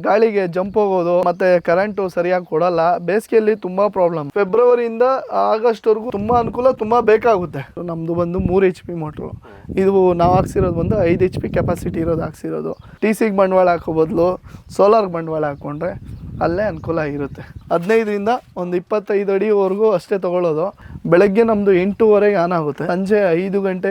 ಗಾಳಿಗೆ ಜಂಪ್ ಹೋಗೋದು ಮತ್ತೆ ಕರೆಂಟು ಸರಿಯಾಗಿ ಕೊಡಲ್ಲ. ಬೇಸಿಗೆಯಲ್ಲಿ ತುಂಬಾ ಪ್ರಾಬ್ಲಮ್. ಫೆಬ್ರವರಿಯಿಂದ ಆಗಸ್ಟ್ ವರೆಗೂ ತುಂಬಾ ಅನುಕೂಲ, ತುಂಬಾ ಬೇಕಾಗುತ್ತೆ. ನಮ್ದು ಬಂದು 3 HP ಮೋಟ್ರು. ಇದು ನಾವು ಹಾಕ್ಸಿರೋದು ಬಂದು 5 HP ಕೆಪಾಸಿಟಿ ಇರೋದು ಹಾಕ್ಸಿರೋದು. TCಗೆ ಬಂಡವಾಳ ಹಾಕೋ ಬದಲು ಸೋಲಾರ್ಗೆ ಬಂಡವಾಳ ಹಾಕ್ಕೊಂಡ್ರೆ ಅಲ್ಲೇ ಅನುಕೂಲ ಇರುತ್ತೆ. 15ರಿಂದ ಒಂದು 25 ಅಡಿವರೆಗೂ ಅಷ್ಟೇ ತಗೊಳ್ಳೋದು. ಬೆಳಗ್ಗೆ ನಮ್ಮದು 8:30ಗೆ ಆನ್ ಆಗುತ್ತೆ. ಸಂಜೆ 5 ಗಂಟೆ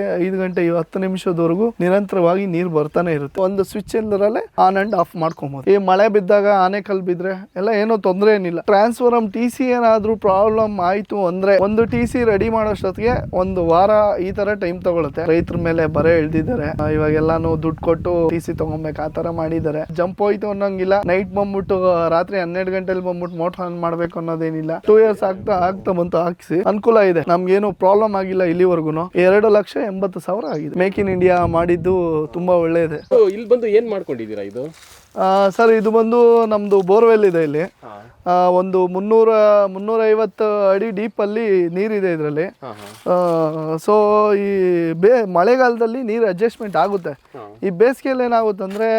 10 ನಿಮಿಷದವರೆಗೂ ನಿರಂತರವಾಗಿ ನೀರು ಬರ್ತಾನೆ ಇರುತ್ತೆ. ಒಂದು ಸ್ವಿಚ್ ಇಲ್ಲದರಲ್ಲೇ ಆನ್ ಆ್ಯಂಡ್ ಆಫ್ ಮಾಡ್ಕೊಬೋದು. ಈ ಮಳೆ ಬಿದ್ದಾಗ ಆನೆಕಲ್ ಬಿದ್ದರೆ ಎಲ್ಲ ಏನೋ ತೊಂದರೆ ಏನಿಲ್ಲ. ಟ್ರಾನ್ಸ್ಫಾರ್ಮರ್ TC ಏನಾದರೂ ಪ್ರಾಬ್ಲಮ್ ಆಯಿತು ಅಂದರೆ ಒಂದು TC ರೆಡಿ ಮಾಡೋಷ್ಟೊತ್ತಿಗೆ ಒಂದು ವಾರ ಈ ಥರ ಟೈಮ್ ತಗೊಳುತ್ತೆ. ರೈತರ ಮೇಲೆ ಬರೆ ಎಳ್ದಿದ್ದಾರೆ. ಇವಾಗೆಲ್ಲಾನು ದುಡ್ಡು ಕೊಟ್ಟು TC ತಗೊಬೇಕು ಆ ಥರ ಮಾಡಿದ್ದಾರೆ. ಜಂಪ್ ಹೋಯ್ತು ಅನ್ನೋಂಗಿಲ್ಲ. ನೈಟ್ ಬಂದ್ಬಿಟ್ಟು ರಾತ್ರಿ 12 ಗಂಟೆಲಿ ಬಂದ್ಬಿಟ್ಟು ಮೋಟರ್ ಆನ್ ಮಾಡಬೇಕು ಅನ್ನೋದೇನಿಲ್ಲ. 2 years ಆಗ್ತಾ ಬಂತು ಹಾಕ್ಸಿ ಅನುಕೂಲ ಇದೆ. ನಮ್ಗೇನು ಪ್ರಾಬ್ಲಮ್ ಆಗಿಲ್ಲ ಇಲ್ಲಿವರೆಗೂ. 2,80,000 ಆಗಿದೆ. ಮೇಕ್ ಇನ್ ಇಂಡಿಯಾ ಮಾಡಿದ್ದು ತುಂಬಾ ಒಳ್ಳೆಯದೆ. ಇಲ್ಲಿ ಬಂದು ಏನ್ ಮಾಡ್ಕೊಂಡಿದ್ದೀರಾ ಇದು? ಸರ್ ಇದು ಬಂದು ನಮ್ದು ಬೋರ್ವೆಲ್ ಇದೆ ಇಲ್ಲಿ. ಒಂದು 350 ಅಡಿ ಡೀಪ್ ಅಲ್ಲಿ ನೀರಿದೆ ಇದರಲ್ಲಿ. ಸೊ ಈ ಮಳೆಗಾಲದಲ್ಲಿ ನೀರು ಅಡ್ಜಸ್ಟ್ಮೆಂಟ್ ಆಗುತ್ತೆ. ಈ ಬೇಸಿಗೆಯಲ್ಲಿ ಏನಾಗುತ್ತೆ ಅಂದರೆ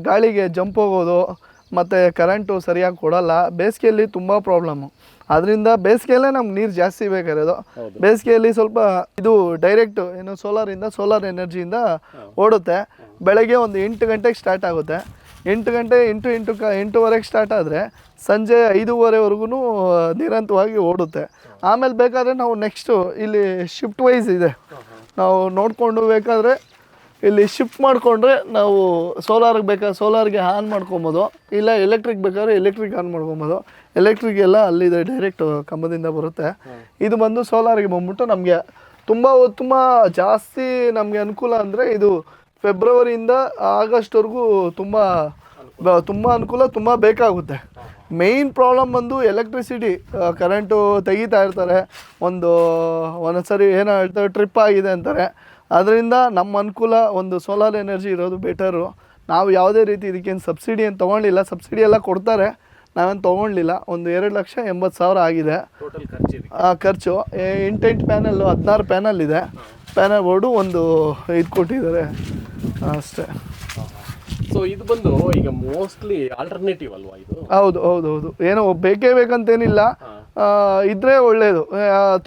ಗಾಳಿಗೆ ಜಂಪ್ ಹೋಗೋದು ಮತ್ತು ಕರೆಂಟು ಸರಿಯಾಗಿ ಕೊಡಲ್ಲ. ಬೇಸಿಗೆಯಲ್ಲಿ ತುಂಬ ಪ್ರಾಬ್ಲಮ್ಮು. ಅದರಿಂದ ಬೇಸಿಗೆಯಲ್ಲೇ ನಮ್ಗೆ ನೀರು ಜಾಸ್ತಿ ಬೇಕಾಗಿರೋದು. ಬೇಸಿಗೆಯಲ್ಲಿ ಸ್ವಲ್ಪ ಇದು ಡೈರೆಕ್ಟ್ ಏನು ಸೋಲಾರ್ ಎನರ್ಜಿಯಿಂದ ಓಡುತ್ತೆ. ಬೆಳಗ್ಗೆ ಒಂದು 8 ಗಂಟೆಗೆ ಸ್ಟಾರ್ಟ್ ಆಗುತ್ತೆ. 8 ಗಂಟೆ 8:08 ಸ್ಟಾರ್ಟ್ ಆದರೆ ಸಂಜೆ 5:30ವರೆಗೂ ನಿರಂತರವಾಗಿ ಓಡುತ್ತೆ. ಆಮೇಲೆ ಬೇಕಾದರೆ ನಾವು ನೆಕ್ಸ್ಟು ಇಲ್ಲಿ ಶಿಫ್ಟ್ ವೈಸ್ ಇದೆ. ನಾವು ನೋಡಿಕೊಂಡು ಬೇಕಾದರೆ ಇಲ್ಲಿ ಶಿಫ್ಟ್ ಮಾಡಿಕೊಂಡ್ರೆ ನಾವು ಸೋಲಾರ್ಗೆ ಆನ್ ಮಾಡ್ಕೊಬೋದು. ಇಲ್ಲ ಎಲೆಕ್ಟ್ರಿಕ್ ಬೇಕಾದ್ರೆ ಎಲೆಕ್ಟ್ರಿಕ್ ಆನ್ ಮಾಡ್ಕೊಬೋದು. ಎಲೆಕ್ಟ್ರಿಕ್ ಎಲ್ಲ ಅಲ್ಲಿದೆ, ಡೈರೆಕ್ಟ್ ಕಂಬದಿಂದ ಬರುತ್ತೆ. ಇದು ಬಂದು ಸೋಲಾರ್ಗೆ ಬಂದ್ಬಿಟ್ಟು ನಮಗೆ ತುಂಬ ಜಾಸ್ತಿ ನಮಗೆ ಅನುಕೂಲ ಅಂದರೆ ಇದು ಫೆಬ್ರವರಿಯಿಂದ ಆಗಸ್ಟ್ವರೆಗೂ ತುಂಬ ಅನುಕೂಲ, ತುಂಬ ಬೇಕಾಗುತ್ತೆ. ಮೇಯ್ನ್ ಪ್ರಾಬ್ಲಮ್ ಬಂದು ಎಲೆಕ್ಟ್ರಿಸಿಟಿ. ಕರೆಂಟು ತೆಗಿತಾ ಇರ್ತಾರೆ. ಒಂದೊಂದ್ಸರಿ ಏನೋ ಹೇಳ್ತಾರೆ ಟ್ರಿಪ್ ಆಗಿದೆ ಅಂತಾರೆ. ಅದರಿಂದ ನಮ್ಮ ಅನುಕೂಲ ಒಂದು ಸೋಲಾರ್ ಎನರ್ಜಿ ಇರೋದು ಬೆಟರು. ನಾವು ಯಾವುದೇ ರೀತಿ ಇದಕ್ಕೇನು ಸಬ್ಸಿಡಿ ಏನು ತೊಗೊಳ್ಳಿಲ್ಲ. ಸಬ್ಸಿಡಿ ಎಲ್ಲ ಕೊಡ್ತಾರೆ, ನಾವೇನು ತೊಗೊಳ್ಳಿಲ್ಲ. ಒಂದು 2,80,000 ಆಗಿದೆ ಖರ್ಚು. 8 ಪ್ಯಾನಲ್ಲು 16 ಪ್ಯಾನಲ್ ಇದೆ. ಪ್ಯಾನಲ್ ಬೋರ್ಡು ಒಂದು ಇದು ಕೊಟ್ಟಿದ್ದಾರೆ ಅಷ್ಟೇ. ಸೊ ಇದು ಬಂದು ಈಗ ಮೋಸ್ಟ್ಲಿ ಆಲ್ಟರ್ನೇಟಿವ್ ಅಲ್ವಾ ಇದು? ಹೌದು. ಏನೋ ಬೇಕಂತೇನಿಲ್ಲ, ಇದ್ರೆ ಒಳ್ಳೆಯದು.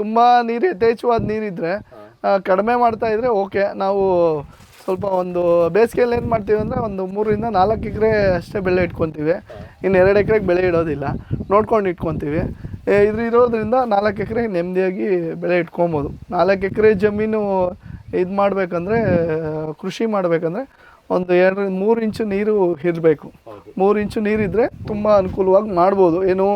ತುಂಬ ನೀರು ಯಥೇಚ್ಛವಾದ ನೀರಿದ್ರೆ ಕಡಿಮೆ ಮಾಡ್ತಾ ಇದ್ರೆ ಓಕೆ. ನಾವು ಸ್ವಲ್ಪ ಒಂದು ಬೇಸಿಗೆಯಲ್ಲಿ ಏನು ಮಾಡ್ತೀವಿ ಅಂದರೆ ಒಂದು 3ರಿಂದ 4 ಎಕರೆ ಅಷ್ಟೇ ಬೆಳೆ ಇಟ್ಕೊತೀವಿ. ಇನ್ನು 2 ಎಕರೆಗೆ ಬೆಳೆ ಇಡೋದಿಲ್ಲ, ನೋಡ್ಕೊಂಡು ಇಟ್ಕೊತೀವಿ. ಇರೋದ್ರಿಂದ 4 ಎಕರೆ ನೆಮ್ಮದಿಯಾಗಿ ಬೆಳೆ ಇಟ್ಕೊಬೋದು. 4 ಎಕರೆ ಜಮೀನು ಇದು ಮಾಡಬೇಕಂದ್ರೆ, ಕೃಷಿ ಮಾಡಬೇಕಂದ್ರೆ ಒಂದು 2-3 ಇಂಚು ನೀರು ಇರಬೇಕು. 3 ಇಂಚು ನೀರಿದ್ದರೆ ತುಂಬ ಅನುಕೂಲವಾಗಿ ಮಾಡ್ಬೋದು. ಏನು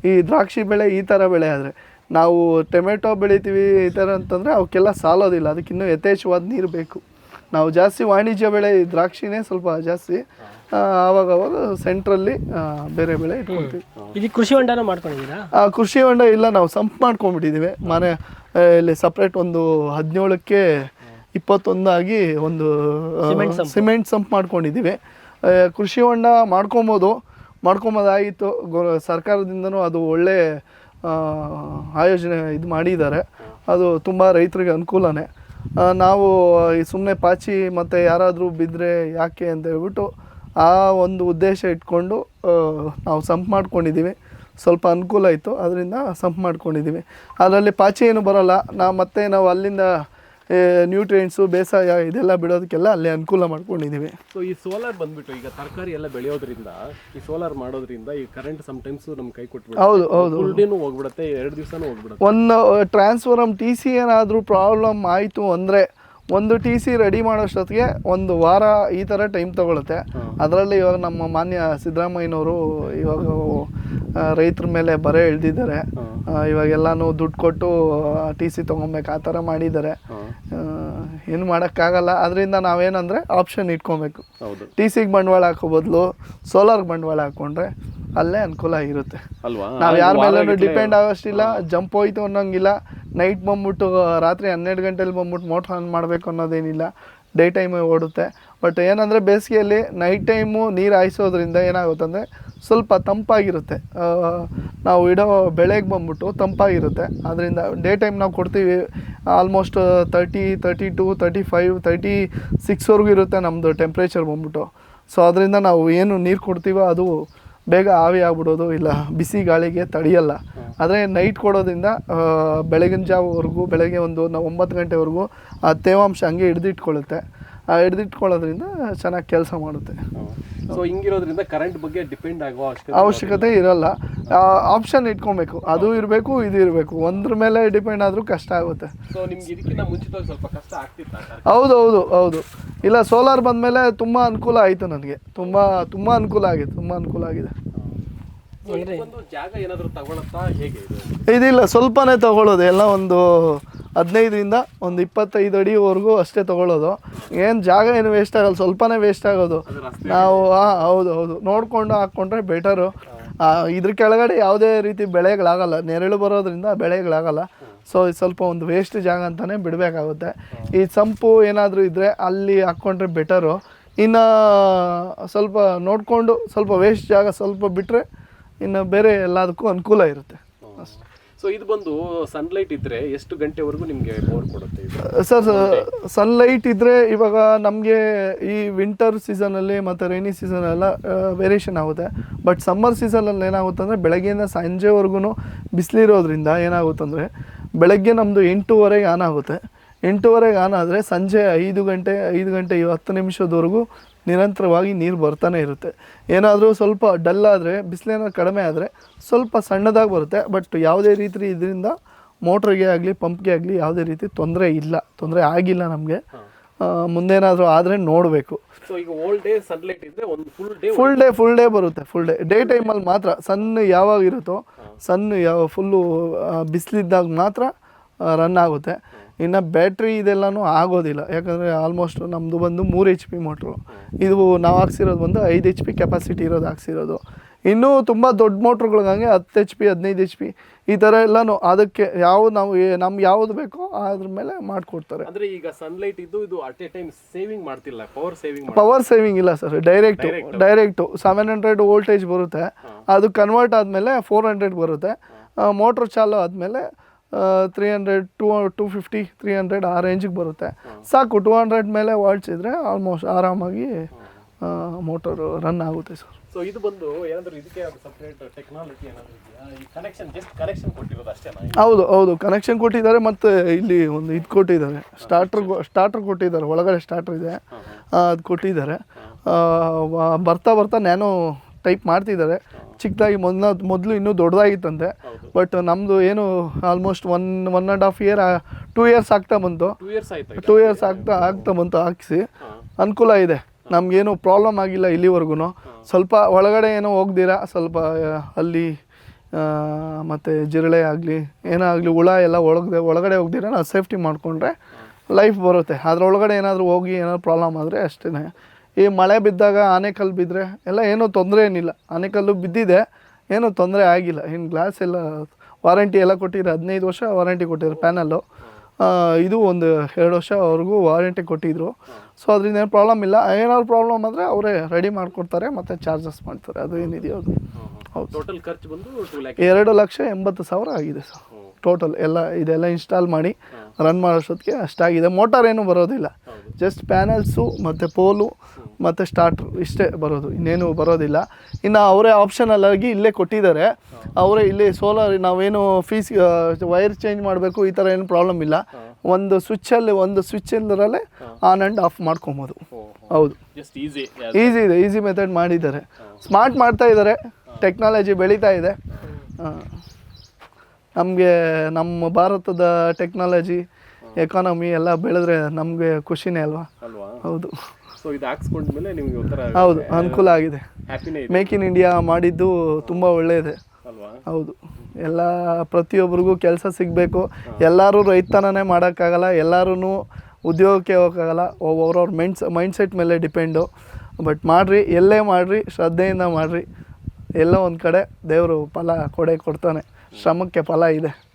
ಈ ದ್ರಾಕ್ಷಿ ಬೆಳೆ ಈ ಥರ ಬೆಳೆ ಆದರೆ, ನಾವು ಟೊಮೆಟೊ ಬೆಳಿತೀವಿ ಈ ಥರ ಅಂತಂದರೆ ಅವಕ್ಕೆಲ್ಲ ಸಾಲೋದಿಲ್ಲ. ಅದಕ್ಕಿನ್ನೂ ಯಥೇಚ್ಛವಾದ ನೀರು ಬೇಕು. ನಾವು ಜಾಸ್ತಿ ವಾಣಿಜ್ಯ ಬೆಳೆ ದ್ರಾಕ್ಷಿನೇ ಸ್ವಲ್ಪ ಜಾಸ್ತಿ. ಆವಾಗ ಸೆಂಟ್ರಲ್ಲಿ ಬೇರೆ ಬೆಳೆ ಇಟ್ಕೊಳ್ತೀವಿ. ಇದು ಕೃಷಿ ಹೊಂಡನ ಮಾಡ್ಕೊಂಡಿದ್ದೀರಾ? ಕೃಷಿ ಹೊಂಡ ಇಲ್ಲ, ನಾವು ಸಂಪ್ ಮಾಡ್ಕೊಂಡ್ಬಿಟ್ಟಿದ್ದೀವಿ. ಮನೆ ಇಲ್ಲಿ ಸಪ್ರೇಟ್ ಒಂದು 17ಕ್ಕೆ 21 ಆಗಿ ಒಂದು ಸಿಮೆಂಟ್ ಸಂಪ್ ಮಾಡ್ಕೊಂಡಿದ್ದೀವಿ. ಕೃಷಿ ಹೊಂಡ ಮಾಡ್ಕೊಬೋದಾಗಿತ್ತು. ಸರ್ಕಾರದಿಂದನೂ ಅದು ಒಳ್ಳೆ ಆಯೋಜನೆ ಇದು ಮಾಡಿದ್ದಾರೆ. ಅದು ತುಂಬ ರೈತರಿಗೆ ಅನುಕೂಲನೇ. ನಾವು ಸುಮ್ಮನೆ ಪಾಚಿ ಮತ್ತು ಯಾರಾದರೂ ಬಿದ್ದರೆ ಯಾಕೆ ಅಂತ ಹೇಳ್ಬಿಟ್ಟು ಆ ಒಂದು ಉದ್ದೇಶ ಇಟ್ಕೊಂಡು ನಾವು ಸಂಪ್ ಮಾಡ್ಕೊಂಡಿದ್ದೀವಿ. ಸ್ವಲ್ಪ ಅನುಕೂಲ ಇತ್ತು, ಅದರಿಂದ ಸಂಪ್ ಮಾಡ್ಕೊಂಡಿದ್ದೀವಿ. ಅದರಲ್ಲಿ ಪಾಚಿ ಏನು ಬರೋಲ್ಲ. ನಾವು ಅಲ್ಲಿಂದ ನ್ಯೂಟ್ರಿಯೆಂಟ್ಸು ಬೇಸಾಯ ಇದೆಲ್ಲ ಬಿಡೋದಕ್ಕೆಲ್ಲ ಅಲ್ಲೇ ಅನುಕೂಲ ಮಾಡ್ಕೊಂಡಿದ್ದೀವಿ. ಸೊ ಈ ಸೋಲಾರ್ ಬಂದ್ಬಿಟ್ಟು ಈಗ ತರಕಾರಿ ಎಲ್ಲ ಬೆಳೆಯೋದ್ರಿಂದ, ಈ ಸೋಲಾರ್ ಮಾಡೋದ್ರಿಂದ ಈ ಕರೆಂಟ್ ಸಮ್ಟೈಮ್ಸ್ ನಮ್ಮ ಕೈ ಕೊಟ್ಬಿಡುತ್ತೆ. ಹೌದು ಫುಲ್ ಡೇನೂ ಹೋಗ್ಬಿಡುತ್ತೆ, 2 ದಿವಸನೂ ಹೋಗ್ಬಿಡುತ್ತೆ. ಒಂದು ಟ್ರಾನ್ಸ್ಫಾರ್ಮರ್ TC ಏನಾದರೂ ಪ್ರಾಬ್ಲಮ್ ಆಯಿತು ಅಂದರೆ ಒಂದು TC ರೆಡಿ ಮಾಡೋಷ್ಟೊತ್ತಿಗೆ ಒಂದು ವಾರ ಈ ಥರ ಟೈಮ್ ತಗೊಳುತ್ತೆ. ಅದರಲ್ಲಿ ಇವಾಗ ನಮ್ಮ ಮಾನ್ಯ ಸಿದ್ದರಾಮಯ್ಯನವರು ಇವಾಗ ರೈತರ ಮೇಲೆ ಬರೆ ಎಳ್ದಿದ್ದಾರೆ. ಇವಾಗೆಲ್ಲಾನು ದುಡ್ಡು ಕೊಟ್ಟು TC ತೊಗೊಬೇಕು ಆ ಥರ ಮಾಡಿದ್ದಾರೆ. ಏನು ಮಾಡೋಕ್ಕಾಗಲ್ಲ. ಅದರಿಂದ ನಾವೇನಂದರೆ ಆಪ್ಷನ್ ಇಟ್ಕೊಬೇಕು. TCಗೆ ಬಂಡವಾಳ ಹಾಕೋ ಬದಲು ಸೋಲಾರ್ಗೆ ಬಂಡವಾಳ ಹಾಕ್ಕೊಂಡ್ರೆ ಅಲ್ಲೇ ಅನುಕೂಲ ಇರುತ್ತೆ ಅಲ್ವಾ. ನಾವು ಯಾರ ಮೇಲೂ ಡಿಪೆಂಡ್ ಆಗೋಷ್ಟಿಲ್ಲ. ಜಂಪ್ ಹೋಯ್ತು ಅನ್ನೋಂಗಿಲ್ಲ. ನೈಟ್ ಬಂದ್ಬಿಟ್ಟು ರಾತ್ರಿ 12 ಗಂಟೆಲಿ ಬಂದ್ಬಿಟ್ಟು ಮೋಟ್ರ್ ಆನ್ ಮಾಡಬೇಕು ಅನ್ನೋದೇನಿಲ್ಲ. ಡೇ ಟೈಮೇ ಓಡುತ್ತೆ. ಬಟ್ ಏನಂದರೆ ಬೇಸಿಗೆಯಲ್ಲಿ ನೈಟ್ ಟೈಮು ನೀರು ಹಾಯಿಸೋದ್ರಿಂದ ಏನಾಗುತ್ತೆ ಅಂದರೆ ಸ್ವಲ್ಪ ತಂಪಾಗಿರುತ್ತೆ. ನಾವು ಇಡೋ ಬೆಳೆಗೆ ಬಂದ್ಬಿಟ್ಟು ತಂಪಾಗಿರುತ್ತೆ. ಅದರಿಂದ ಡೇ ಟೈಮ್ ನಾವು ಕೊಡ್ತೀವಿ. ಆಲ್ಮೋಸ್ಟ್ 30, 32, 35, 36ವರೆಗೂ ಇರುತ್ತೆ ನಮ್ಮದು ಟೆಂಪ್ರೇಚರ್ ಬಂದ್ಬಿಟ್ಟು. ಸೊ ಅದರಿಂದ ನಾವು ಏನು ನೀರು ಕೊಡ್ತೀವೋ ಅದು ಬೇಗ ಆವಿ ಆಗ್ಬಿಡೋದು, ಇಲ್ಲ ಬಿಸಿ ಗಾಳಿಗೆ ತಡೆಯಲ್ಲ. ಆದರೆ ನೈಟ್ ಕೊಡೋದ್ರಿಂದ ಬೆಳಗಿನ ಜಾವವರೆಗೂ, ಬೆಳಗ್ಗೆ ಒಂದು 9 ಗಂಟೆವರೆಗೂ ಆ ತೇವಾಂಶ ಹಂಗೆ ಹಿಡಿದಿಟ್ಕೊಳ್ಳುತ್ತೆ. ಹಿಡಿದಿಟ್ಕೊಳ್ಳೋದ್ರಿಂದ ಚೆನ್ನಾಗಿ ಕೆಲಸ ಮಾಡುತ್ತೆ. ಸೊ ಹಿಂಗಿರೋದ್ರಿಂದ ಕರೆಂಟ್ ಬಗ್ಗೆ ಡಿಪೆಂಡ್ ಆಗೋ ಅವಶ್ಯಕತೆ ಇರಲ್ಲ. ಆಪ್ಷನ್ ಇಟ್ಕೊಬೇಕು, ಅದು ಇರಬೇಕು ಇದು ಇರಬೇಕು. ಒಂದ್ರ ಮೇಲೆ ಡಿಪೆಂಡ್ ಆದರೂ ಕಷ್ಟ ಆಗುತ್ತೆ. ಸೊ ನಿಮ್ಗೆ ಇದಕ್ಕಿಂತ ಮುಂಚಿತವಾಗಿ ಸ್ವಲ್ಪ ಕಷ್ಟ ಆಗ್ತಿತ್ತಾ? ಹೌದು. ಇಲ್ಲ, ಸೋಲಾರ್ ಬಂದಮೇಲೆ ತುಂಬ ಅನುಕೂಲ ಆಯಿತು ನನಗೆ. ತುಂಬ ಅನುಕೂಲ ಆಗಿದೆ. ಒಂದು ಜಾಗ ಏನಾದರೂ ತಗೊಳತ್ತಾ ಹೇಗೆ ಇದು? ಇದಿಲ್ಲ, ಸ್ವಲ್ಪನೇ ತಗೊಳ್ಳೋದು. ಎಲ್ಲ ಒಂದು 15ರಿಂದ ಒಂದು 25 ಅಡಿವರೆಗೂ ಅಷ್ಟೇ ತಗೊಳ್ಳೋದು. ಏನು ಜಾಗ ಏನು ವೇಸ್ಟ್ ಆಗಲ್ಲ, ಸ್ವಲ್ಪನೇ ವೇಸ್ಟ್ ಆಗೋದು. ನಾವು ಹೌದು ನೋಡಿಕೊಂಡು ಹಾಕ್ಕೊಂಡ್ರೆ ಬೆಟರು. ಇದ್ರ ಕೆಳಗಡೆ ಯಾವುದೇ ರೀತಿ ಬೆಳೆಗಳಾಗಲ್ಲ, ನೆರಳು ಬರೋದ್ರಿಂದ ಬೆಳೆಗಳಾಗಲ್ಲ. ಸೊ ಇದು ಸ್ವಲ್ಪ ಒಂದು ವೇಸ್ಟ್ ಜಾಗ ಅಂತಲೇ ಬಿಡಬೇಕಾಗುತ್ತೆ. ಈ ಸಂಪು ಏನಾದರೂ ಇದ್ದರೆ ಅಲ್ಲಿ ಹಾಕ್ಕೊಂಡ್ರೆ ಬೆಟರು. ಇನ್ನು ಸ್ವಲ್ಪ ನೋಡಿಕೊಂಡು ಸ್ವಲ್ಪ ವೇಸ್ಟ್ ಜಾಗ ಸ್ವಲ್ಪ ಬಿಟ್ಟರೆ ಇನ್ನು ಬೇರೆ ಎಲ್ಲದಕ್ಕೂ ಅನುಕೂಲ ಇರುತ್ತೆ ಅಷ್ಟೇ. ಸೊ ಇದು ಬಂದು ಸನ್ಲೈಟ್ ಇದ್ದರೆ ಎಷ್ಟು ಗಂಟೆವರೆಗೂ ನಿಮಗೆ ಬೋರ್ ಕೊಡುತ್ತೆ ಇದು? ಸರ್, ಸನ್ಲೈಟ್ ಇದ್ದರೆ ಇವಾಗ ನಮಗೆ ಈ ವಿಂಟರ್ ಸೀಸನಲ್ಲಿ ಮತ್ತು ರೈನಿ ಸೀಸನೆಲ್ಲ ವೇರಿಯೇಷನ್ ಆಗುತ್ತೆ. ಬಟ್ ಸಮ್ಮರ್ ಸೀಸನಲ್ಲಿ ಏನಾಗುತ್ತೆ ಅಂದರೆ ಬೆಳಗ್ಗೆಯಿಂದ ಸಂಜೆವರೆಗೂ ಬಿಸಿಲಿರೋದ್ರಿಂದ ಏನಾಗುತ್ತಂದರೆ ಬೆಳಗ್ಗೆ ನಮ್ಮದು 8:30ಗೆ ಆನ್ ಆಗುತ್ತೆ. 8:30ಗೆ ಆನ್ ಆದರೆ ಸಂಜೆ 5 ಗಂಟೆ 10 ನಿಮಿಷದವರೆಗೂ ನಿರಂತರವಾಗಿ ನೀರು ಬರ್ತಾನೆ ಇರುತ್ತೆ. ಏನಾದರೂ ಸ್ವಲ್ಪ ಡಲ್ ಆದರೆ, ಬಿಸಿಲೇನಾದ್ರು ಕಡಿಮೆ ಆದರೆ ಸ್ವಲ್ಪ ಸಣ್ಣದಾಗಿ ಬರುತ್ತೆ. ಬಟ್ ಯಾವುದೇ ರೀತಿ ಇದರಿಂದ ಮೋಟ್ರಿಗೆ ಆಗಲಿ ಪಂಪ್ಗೆ ಆಗಲಿ ಯಾವುದೇ ರೀತಿ ತೊಂದರೆ ಆಗಿಲ್ಲ ನಮಗೆ. ಮುಂದೇನಾದರೂ ಆದರೆ ನೋಡಬೇಕು. ಸೊ ಈಗ ಓಲ್ ಡೇ ಸನ್ಲೈಟ್ ಇದ್ದರೆ ಒಂದು ಫುಲ್ ಡೇ ಬರುತ್ತೆ. ಡೇ ಟೈಮಲ್ಲಿ ಮಾತ್ರ ಯಾವಾಗ ಇರುತ್ತೋ ಫುಲ್ಲು ಬಿಸಿಲಿದ್ದಾಗ ಮಾತ್ರ ರನ್ ಆಗುತ್ತೆ. ಇನ್ನು ಬ್ಯಾಟ್ರಿ ಇದೆಲ್ಲನೂ ಆಗೋದಿಲ್ಲ. ಯಾಕಂದರೆ ಆಲ್ಮೋಸ್ಟ್ ನಮ್ಮದು ಬಂದು 3 HP ಮೋಟ್ರು. ಇದು ನಾವು ಹಾಕ್ಸಿರೋದು ಬಂದು 5 HP ಕೆಪಾಸಿಟಿ ಇರೋದು ಹಾಕ್ಸಿರೋದು. ಇನ್ನೂ ತುಂಬ ದೊಡ್ಡ ಮೋಟ್ರುಗಳಿಗಂಗೆ 10 HP 15 HP ಈ ಥರ ಎಲ್ಲನೂ ಅದಕ್ಕೆ ನಮ್ಗೆ ಯಾವುದು ಬೇಕೋ ಅದ್ರ ಮೇಲೆ ಮಾಡಿಕೊಡ್ತಾರೆ. ಅಂದರೆ ಈಗ ಸನ್ಲೈಟ್ ಇದ್ದು ಇದು ಅಟ್ ಎ ಟೈಮ್ ಸೇವಿಂಗ್ ಮಾಡ್ತಿಲ್ಲ, ಪವರ್ ಸೇವಿಂಗ್ ಇಲ್ಲ ಸರ್. ಡೈರೆಕ್ಟು 700 ವೋಲ್ಟೇಜ್ ಬರುತ್ತೆ. ಅದು ಕನ್ವರ್ಟ್ ಆದಮೇಲೆ 400 ಬರುತ್ತೆ. ಮೋಟ್ರ್ ಚಾಲು ಆದಮೇಲೆ 300 250 300 ಆ ರೇಂಜಿಗೆ ಬರುತ್ತೆ. ಸಾಕು. 200 ಮೇಲೆ ವಾಟ್ಸ್ ಇದ್ದರೆ ಆಲ್ಮೋಸ್ಟ್ ಆರಾಮಾಗಿ ಮೋಟರು ರನ್ ಆಗುತ್ತೆ ಸರ್. ಸೊ ಇದು ಬಂದು ಏನಾದರೂ ಇದಕ್ಕೆ ಸಪ್ರೇಟ್ ಟೆಕ್ನಾಲಜಿ ಏನಾದರೂ ಇದೆಯಾ? ಈ ಕನೆಕ್ಷನ್ ಕೊಟ್ಟಿರೋದು ಅಷ್ಟೇನಾ? ಹೌದು ಕನೆಕ್ಷನ್ ಕೊಟ್ಟಿದ್ದಾರೆ. ಮತ್ತು ಇಲ್ಲಿ ಒಂದು ಇದು ಕೊಟ್ಟಿದ್ದಾರೆ, ಸ್ಟಾರ್ಟರ್ ಕೊಟ್ಟಿದ್ದಾರೆ. ಒಳಗಡೆ ಸ್ಟಾರ್ಟರ್ ಇದೆ, ಅದು ಕೊಟ್ಟಿದ್ದಾರೆ. ಬರ್ತಾ ನ್ಯಾನೋ ಟೈಪ್ ಮಾಡ್ತಿದ್ದಾರೆ. ಚಿಕ್ಕದಾಗಿ ಮೊದಲು ಇನ್ನೂ ದೊಡ್ಡದಾಗಿತ್ತಂತೆ. ಬಟ್ ನಮ್ಮದು ಏನು ಆಲ್ಮೋಸ್ಟ್ 1.5 ಇಯರ್ 2 ಇಯರ್ಸ್ ಆಗ್ತಾ ಬಂತು. 2 ಇಯರ್ಸ್ ಆಗ್ತಾ ಬಂತು ಹಾಕಿಸಿ. ಅನುಕೂಲ ಇದೆ, ನಮಗೇನು ಪ್ರಾಬ್ಲಮ್ ಆಗಿಲ್ಲ ಇಲ್ಲಿವರೆಗೂ. ಸ್ವಲ್ಪ ಒಳಗಡೆ ಏನೋ ಹೋಗ್ದಿರಾ ಸ್ವಲ್ಪ ಅಲ್ಲಿ ಮತ್ತು ಜಿರಳೆ ಆಗಲಿ ಏನೋ ಆಗಲಿ ಹುಳ ಎಲ್ಲ ಒಳಗಡೆ ಹೋಗ್ದಿರ ನಾವು ಸೇಫ್ಟಿ ಮಾಡಿಕೊಂಡ್ರೆ ಲೈಫ್ ಬರುತ್ತೆ. ಅದರೊಳಗಡೆ ಏನಾದರೂ ಹೋಗಿ ಏನಾದ್ರು ಪ್ರಾಬ್ಲಮ್ ಆದರೆ ಅಷ್ಟೇ. ಈ ಮಳೆ ಬಿದ್ದಾಗ ಆನೆಕಲ್ಲು ಬಿದ್ದರೆ ಎಲ್ಲ ಏನೂ ತೊಂದರೆ ಏನಿಲ್ಲ. ಆನೆಕಲ್ಲು ಬಿದ್ದಿದೆ, ಏನೂ ತೊಂದರೆ ಆಗಿಲ್ಲ. ಇನ್ನು ಗ್ಲಾಸ್ ಎಲ್ಲ ವಾರಂಟಿ ಎಲ್ಲ ಕೊಟ್ಟಿದ್ದಾರೆ. 15 ವರ್ಷ ವಾರಂಟಿ ಕೊಟ್ಟಿದ್ದಾರೆ ಪ್ಯಾನಲ್ಲು. ಇದು ಒಂದು 2 ವರ್ಷವರೆಗೂ ವಾರಂಟಿ ಕೊಟ್ಟಿದ್ದರು. ಸೊ ಅದರಿಂದ ಏನು ಪ್ರಾಬ್ಲಮ್ ಇಲ್ಲ. ಏನಾದ್ರು ಪ್ರಾಬ್ಲಮ್ ಆದರೆ ಅವರೇ ರೆಡಿ ಮಾಡಿಕೊಡ್ತಾರೆ ಮತ್ತು ಚಾರ್ಜಸ್ ಮಾಡ್ತಾರೆ. ಅದು ಏನಿದೆಯೋ ಅದು. ಹೌದು. ಟೋಟಲ್ ಖರ್ಚು ಬಂದು 2,80,000 ಆಗಿದೆ ಸರ್ ಟೋಟಲ್. ಇದೆಲ್ಲ ಇನ್ಸ್ಟಾಲ್ ಮಾಡಿ ರನ್ ಮಾಡೋಷ್ಟೊತ್ತಿಗೆ ಅಷ್ಟಾಗಿದೆ. ಮೋಟಾರ್ ಏನೂ ಬರೋದಿಲ್ಲ, ಜಸ್ಟ್ ಪ್ಯಾನಲ್ಸು ಮತ್ತು ಪೋಲು ಮತ್ತು ಸ್ಟಾರ್ಟ್ರು ಇಷ್ಟೇ ಬರೋದು, ಇನ್ನೇನು ಬರೋದಿಲ್ಲ. ಇನ್ನು ಅವರೇ ಆಪ್ಷನಲ್ ಆಗಿ ಇಲ್ಲೇ ಕೊಟ್ಟಿದ್ದಾರೆ. ಅವರೇ ಇಲ್ಲಿ ಸೋಲಾರ್ ನಾವೇನು ಫೀಸ್ ವೈರ್ ಚೇಂಜ್ ಮಾಡಬೇಕು ಈ ಥರ ಏನು ಪ್ರಾಬ್ಲಮ್ ಇಲ್ಲ. ಒಂದು ಸ್ವಿಚ್ಚಲ್ಲರಲ್ಲೇ ಆನ್ ಆ್ಯಂಡ್ ಆಫ್ ಮಾಡ್ಕೊಬೋದು. ಹೌದು, ಈಸಿ ಇದೆ, ಈಸಿ ಮೆಥಡ್ ಮಾಡಿದ್ದಾರೆ. ಸ್ಮಾರ್ಟ್ ಮಾಡ್ತಾ ಇದ್ದಾರೆ, ಟೆಕ್ನಾಲಜಿ ಬೆಳೀತಾ ಇದೆ. ನಮಗೆ ನಮ್ಮ ಭಾರತದ ಟೆಕ್ನಾಲಜಿ ಎಕಾನಮಿ ಎಲ್ಲ ಬೆಳೆದ್ರೆ ನಮಗೆ ಖುಷಿನೇ ಅಲ್ವಾ? ಹೌದು. ಸೊ ಇದು ಹಾಕ್ಸ್ಕೊಂಡ್ಮೇಲೆ ನಿಮಗೆ ಒಂಥರ ಹೌದು ಅನುಕೂಲ ಆಗಿದೆ. ಮೇಕ್ ಇನ್ ಇಂಡಿಯಾ ಮಾಡಿದ್ದು ತುಂಬ ಒಳ್ಳೆಯದೆ ಅಲ್ವಾ? ಹೌದು. ಎಲ್ಲ ಪ್ರತಿಯೊಬ್ಬರಿಗೂ ಕೆಲಸ ಸಿಗಬೇಕು. ಎಲ್ಲರೂ ರೈತನೇ ಮಾಡೋಕ್ಕಾಗಲ್ಲ, ಎಲ್ಲರೂ ಉದ್ಯೋಗಕ್ಕೆ ಹೋಗೋಕ್ಕಾಗಲ್ಲ. ಅವ್ರವ್ರ ಮೈಂಡ್ಸೆಟ್ ಮೇಲೆ ಡಿಪೆಂಡು. ಬಟ್ ಮಾಡಿರಿ, ಎಲ್ಲೇ ಮಾಡಿರಿ, ಶ್ರದ್ಧೆಯಿಂದ ಮಾಡಿರಿ. ಎಲ್ಲೋ ಒಂದು ಕಡೆ ದೇವರು ಫಲ ಕೊಡ್ತಾನೆ. ಶ್ರಮಕ್ಕೆ ಫಲ ಇದೆ.